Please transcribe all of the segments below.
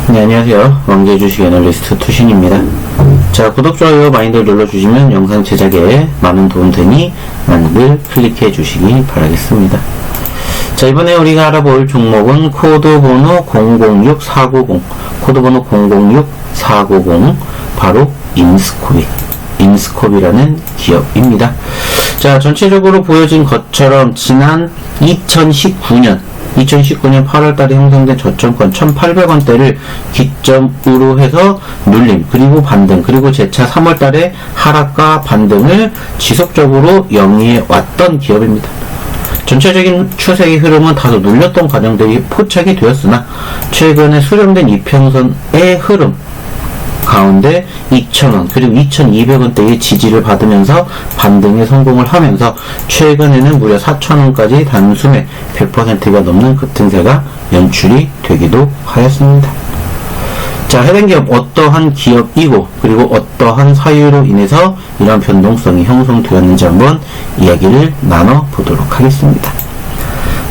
네, 안녕하세요. 왕제 주식 애널리스트 투신입니다. 자, 구독, 좋아요 많이들 눌러주시면 영상 제작에 많은 도움 되니 많이들 클릭해 주시기 바라겠습니다. 자, 이번에 우리가 알아볼 종목은 코드번호 006490, 코드번호 006490, 바로 인스코비라는 기업입니다. 자, 전체적으로 보여진 것처럼 지난 2019년 8월달에 형성된 저점권 1,800원대를 기점으로 해서 눌림, 그리고 반등, 그리고 재차 3월달에 하락과 반등을 지속적으로 영위해 왔던 기업입니다. 전체적인 추세의 흐름은 다소 눌렸던 과정들이 포착이 되었으나 최근에 수렴된 이평선의 흐름 가운데 2,000원 그리고 2,200원대의 지지를 받으면서 반등에 성공을 하면서 최근에는 무려 4,000원까지 단숨에 100%가 넘는 급등세가 연출이 되기도 하였습니다. 자, 해당 기업 어떠한 기업이고 그리고 어떠한 사유로 인해서 이러한 변동성이 형성되었는지 한번 이야기를 나눠보도록 하겠습니다.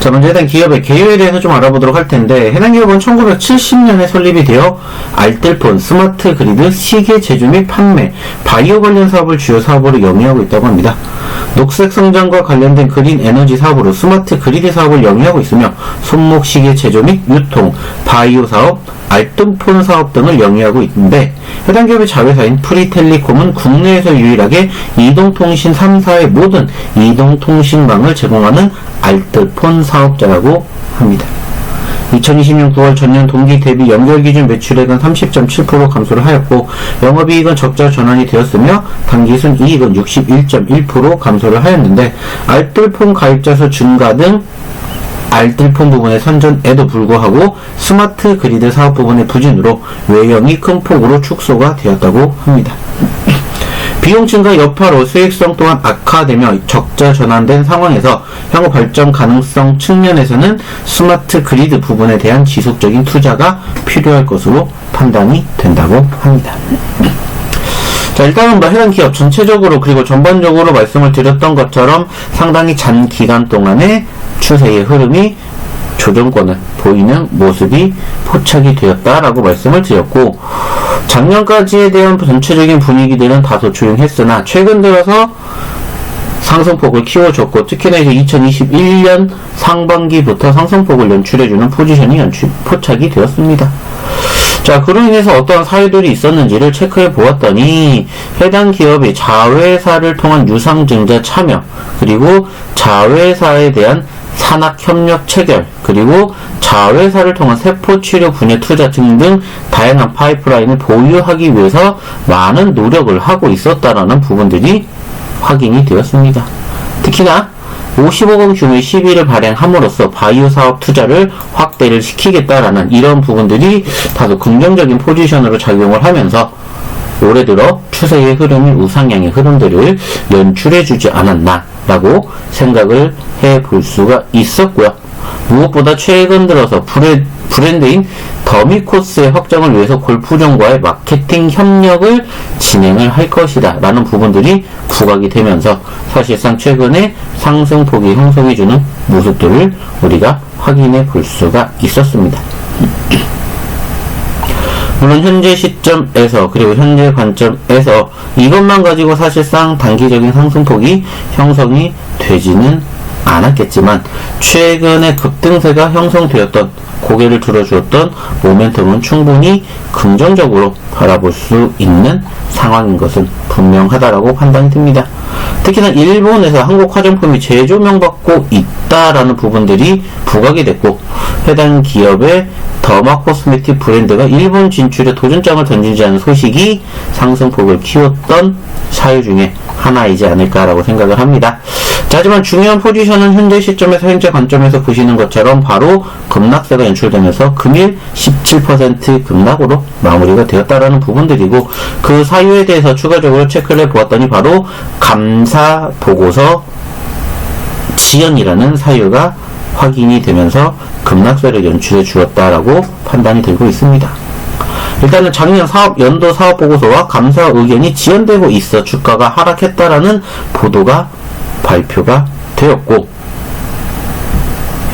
자, 먼저 해당 기업의 개요에 대해서 좀 알아보도록 할 텐데, 해당 기업은 1970년에 설립이 되어 알뜰폰, 스마트 그리드, 시계 제조 및 판매, 바이오 관련 사업을 주요 사업으로 영위하고 있다고 합니다. 녹색 성장과 관련된 그린 에너지 사업으로 스마트 그리드 사업을 영위하고 있으며, 손목 시계 제조 및 유통, 바이오 사업, 알뜰폰 사업 등을 영위하고 있는데, 해당 기업의 자회사인 프리텔리콤은 국내에서 유일하게 이동통신 3사의 모든 이동통신망을 제공하는 알뜰폰 사업자라고 합니다. 2020년 9월 전년 동기 대비 연결기준 매출액은 30.7% 감소를 하였고, 영업이익은 적자 전환이 되었으며 당기순이익은 61.1% 감소를 하였는데, 알뜰폰 가입자 수 증가 등 알뜰폰 부분의 선전에도 불구하고 스마트 그리드 사업 부분의 부진으로 외형이 큰 폭으로 축소가 되었다고 합니다. 비용 증가 여파로 수익성 또한 악화되며 적자 전환된 상황에서 향후 발전 가능성 측면에서는 스마트 그리드 부분에 대한 지속적인 투자가 필요할 것으로 판단이 된다고 합니다. 자, 일단은 해당 기업 전체적으로 그리고 전반적으로 말씀을 드렸던 것처럼 상당히 장기간 동안의 추세의 흐름이 조정권을 보이는 모습이 포착이 되었다라고 말씀을 드렸고, 작년까지에 대한 전체적인 분위기들은 다소 조용했으나 최근 들어서 상승폭을 키워줬고, 특히나 이제 2021년 상반기부터 상승폭을 연출해주는 포지션이 포착이 되었습니다. 자, 그로 인해서 어떤 사유들이 있었는지를 체크해 보았더니, 해당 기업의 자회사를 통한 유상증자 참여, 그리고 자회사에 대한 산학협력 체결, 그리고 자회사를 통한 세포치료 분야 투자 등등 다양한 파이프라인을 보유하기 위해서 많은 노력을 하고 있었다라는 부분들이 확인이 되었습니다. 특히나 50억원 규모의 시비를 발행함으로써 바이오 사업 투자를 확대를 시키겠다라는 이런 부분들이 다소 긍정적인 포지션으로 작용을 하면서 올해 들어 추세의 흐름이 우상향의 흐름들을 연출해주지 않았나라고 생각을 해볼 수가 있었고요. 무엇보다 최근 들어서 브랜드인 더미코스의 확장을 위해서 골프존과의 마케팅 협력을 진행을 할 것이다 라는 부분들이 부각이 되면서 사실상 최근에 상승폭이 형성해주는 모습들을 우리가 확인해 볼 수가 있었습니다. 물론 현재 시점에서 그리고 현재 관점에서 이것만 가지고 사실상 단기적인 상승폭이 형성이 되지는 않았겠지만, 최근에 급등세가 형성되었던, 고개를 들어주었던 모멘텀은 충분히 긍정적으로 바라볼 수 있는 상황인 것은 분명하다라고 판단이 듭니다. 특히나 일본에서 한국 화장품이 재조명받고 있다라는 부분들이 부각이 됐고, 해당 기업의 더마 코스메틱 브랜드가 일본 진출에 도전장을 던지지 않은 소식이 상승폭을 키웠던 사유 중에 하나이지 않을까라고 생각을 합니다. 자, 하지만 중요한 포지션은 현재 시점에서 현재 관점에서 보시는 것처럼 바로 급락세가 연출되면서 금일 17% 급락으로 마무리가 되었다라는 부분들이고, 그 사유에 대해서 추가적으로 체크를 해보았더니 바로 감사 보고서 지연이라는 사유가 확인이 되면서 급락세를 연출해 주었다라고 판단이 되고 있습니다. 일단은 작년 연도 사업보고서와 감사 의견이 지연되고 있어 주가가 하락했다라는 보도가 발표가 되었고,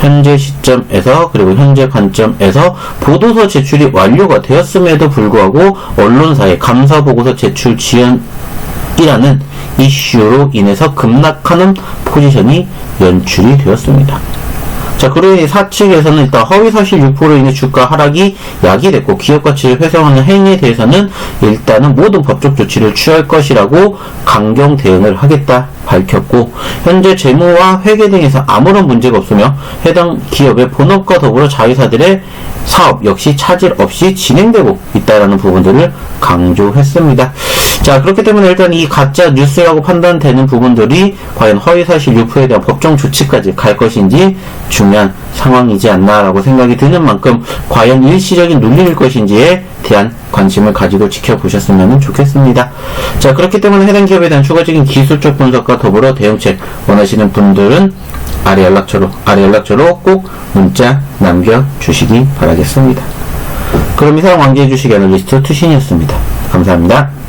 현재 시점에서 그리고 현재 관점에서 보도서 제출이 완료가 되었음에도 불구하고 언론사의 감사보고서 제출 지연이라는 이슈로 인해서 급락하는 포지션이 연출이 되었습니다. 자, 그로 인해 사측에서는 일단 허위사실 유포로 인해 주가 하락이 야기됐고 기업 가치를 훼손하는 행위에 대해서는 일단은 모든 법적 조치를 취할 것이라고 강경 대응을 하겠다 밝혔고, 현재 재무와 회계 등에서 아무런 문제가 없으며 해당 기업의 본업과 더불어 자회사들의 사업 역시 차질 없이 진행되고 있다라는 부분들을 강조했습니다. 자, 그렇기 때문에 일단 이 가짜 뉴스라고 판단되는 부분들이 과연 허위사실 유포에 대한 법정 조치까지 갈 것인지 중요한 상황이지 않나라고 생각이 드는 만큼 과연 일시적인 논리일 것인지에 대한 관심을 가지고 지켜보셨으면 좋겠습니다. 자, 그렇기 때문에 해당 기업에 대한 추가적인 기술적 분석과 더불어 대응책 원하시는 분들은 아래 연락처로 꼭 문자 남겨주시기 바라겠습니다. 그럼 이상 왕제주식 애널리스트 투신이었습니다. 감사합니다.